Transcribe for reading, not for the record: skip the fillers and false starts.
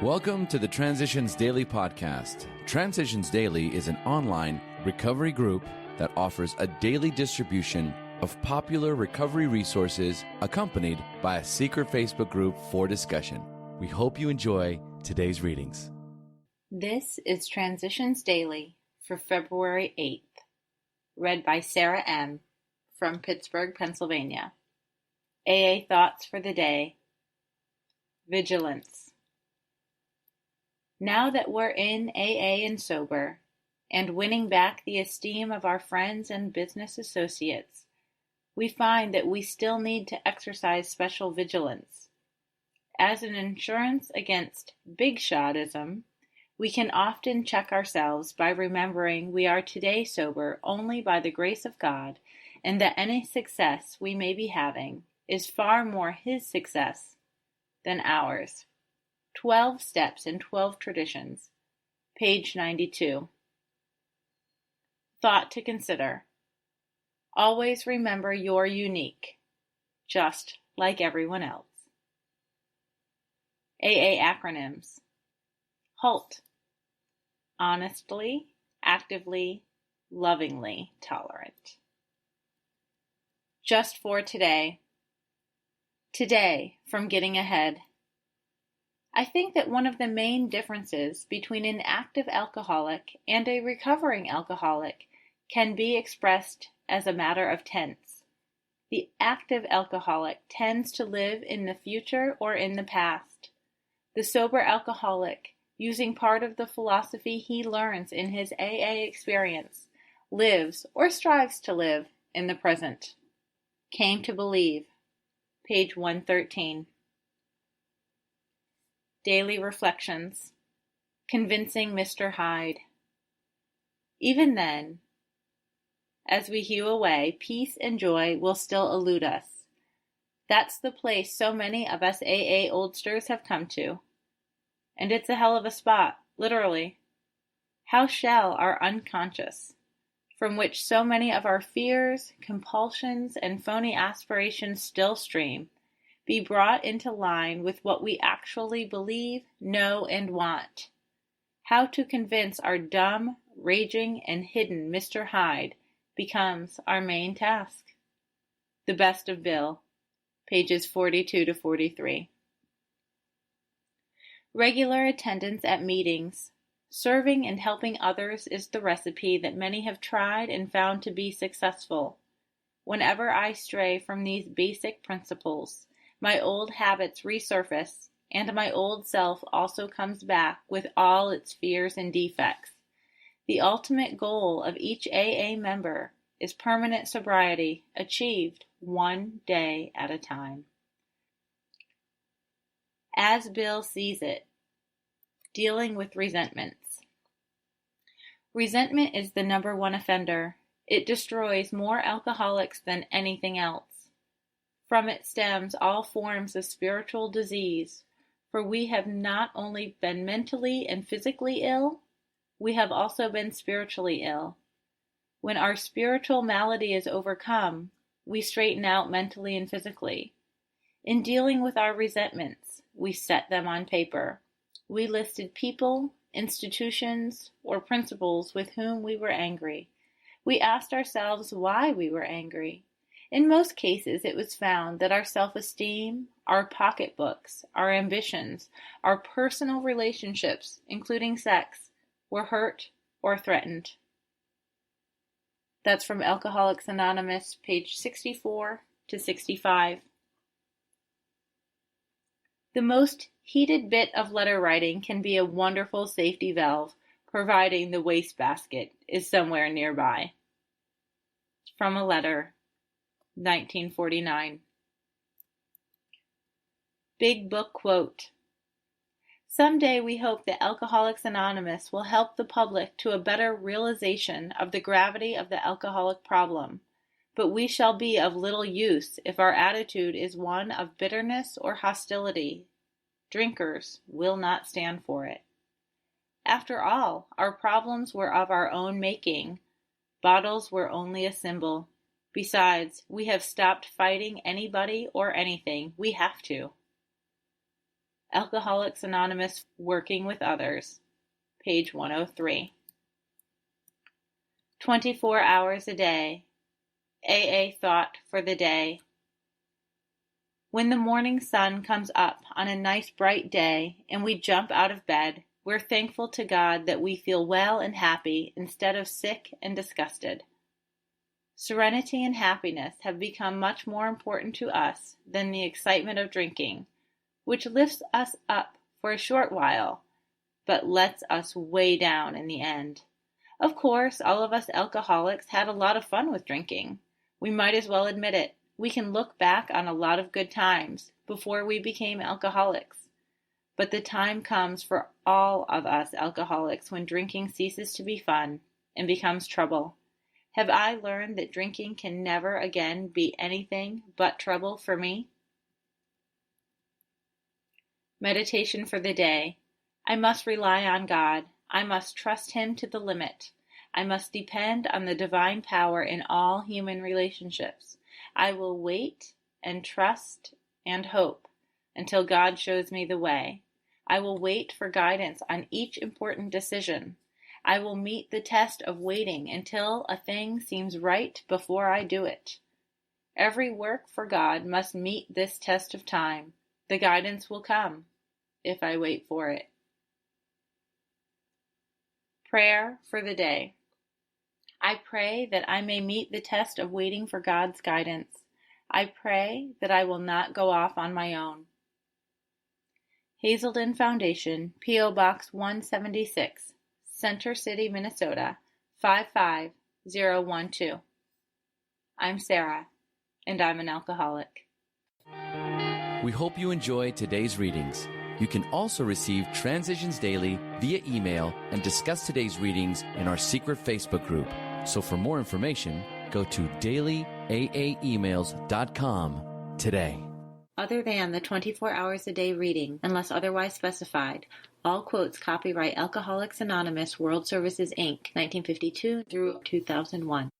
Welcome to the Transitions Daily podcast. Transitions Daily is an online recovery group that offers a daily distribution of popular recovery resources accompanied by a secret Facebook group for discussion. We hope you enjoy today's readings. This is Transitions Daily for February 8th, read by Sarah M. from Pittsburgh, Pennsylvania. AA Thoughts for the Day. Vigilance. Now that we're in AA and sober, and winning back the esteem of our friends and business associates, we find that we still need to exercise special vigilance. As an insurance against big shotism, we can often check ourselves by remembering we are today sober only by the grace of God, and that any success we may be having is far more His success than ours. 12 Steps and 12 Traditions, page 92. Thought to consider. Always remember you're unique, just like everyone else. AA acronyms. HALT. Honestly, actively, lovingly tolerant. Just for today. Today, from getting ahead. I think that one of the main differences between an active alcoholic and a recovering alcoholic can be expressed as a matter of tense. The active alcoholic tends to live in the future or in the past. The sober alcoholic, using part of the philosophy he learns in his AA experience, lives or strives to live in the present. Came to Believe, page 113. Daily Reflections. Convincing Mr. Hyde. Even then, as we hew away, peace and joy will still elude us. That's the place so many of us AA oldsters have come to. And it's a hell of a spot, literally. How shall our unconscious, from which so many of our fears, compulsions, and phony aspirations still stream, be brought into line with what we actually believe, know, and want? How to convince our dumb, raging, and hidden Mr. Hyde becomes our main task. The Best of Bill, pages 42 to 43. Regular attendance at meetings. Serving and helping others is the recipe that many have tried and found to be successful. Whenever I stray from these basic principles, my old habits resurface, and my old self also comes back with all its fears and defects. The ultimate goal of each AA member is permanent sobriety, achieved one day at a time. As Bill sees it, dealing with resentments. Resentment is the number one offender. It destroys more alcoholics than anything else. From it stems all forms of spiritual disease, for we have not only been mentally and physically ill, we have also been spiritually ill. When our spiritual malady is overcome, we straighten out mentally and physically. In dealing with our resentments, we set them on paper. We listed people, institutions, or principles with whom we were angry. We asked ourselves why we were angry. In most cases, it was found that our self-esteem, our pocketbooks, our ambitions, our personal relationships, including sex, were hurt or threatened. That's from Alcoholics Anonymous, page 64 to 65. The most heated bit of letter writing can be a wonderful safety valve, providing the wastebasket is somewhere nearby. From a letter, 1949. Big Book Quote. Someday we hope that Alcoholics Anonymous will help the public to a better realization of the gravity of the alcoholic problem, but we shall be of little use if our attitude is one of bitterness or hostility. Drinkers will not stand for it. After all, our problems were of our own making. Bottles were only a symbol. Besides, we have stopped fighting anybody or anything. We have to. Alcoholics Anonymous Working with Others, page 103. 24 hours a day. AA thought for the day. When the morning sun comes up on a nice bright day and we jump out of bed, we're thankful to God that we feel well and happy instead of sick and disgusted. Serenity and happiness have become much more important to us than the excitement of drinking, which lifts us up for a short while, but lets us way down in the end. Of course, all of us alcoholics had a lot of fun with drinking. We might as well admit it. We can look back on a lot of good times before we became alcoholics. But the time comes for all of us alcoholics when drinking ceases to be fun and becomes trouble. Have I learned that drinking can never again be anything but trouble for me? Meditation for the day. I must rely on God. I must trust Him to the limit. I must depend on the divine power in all human relationships. I will wait and trust and hope until God shows me the way. I will wait for guidance on each important decision. I will meet the test of waiting until a thing seems right before I do it. Every work for God must meet this test of time. The guidance will come if I wait for it. Prayer for the day. I pray that I may meet the test of waiting for God's guidance. I pray that I will not go off on my own. Hazelden Foundation, P.O. Box 176, Center City, Minnesota, 55012. I'm Sarah, and I'm an alcoholic. We hope you enjoyed today's readings. You can also receive Transitions Daily via email and discuss today's readings in our secret Facebook group. So for more information, go to dailyaaemails.com today. Other than the 24 hours a day reading, unless otherwise specified, all quotes copyright Alcoholics Anonymous World Services, Inc., 1952 through 2001.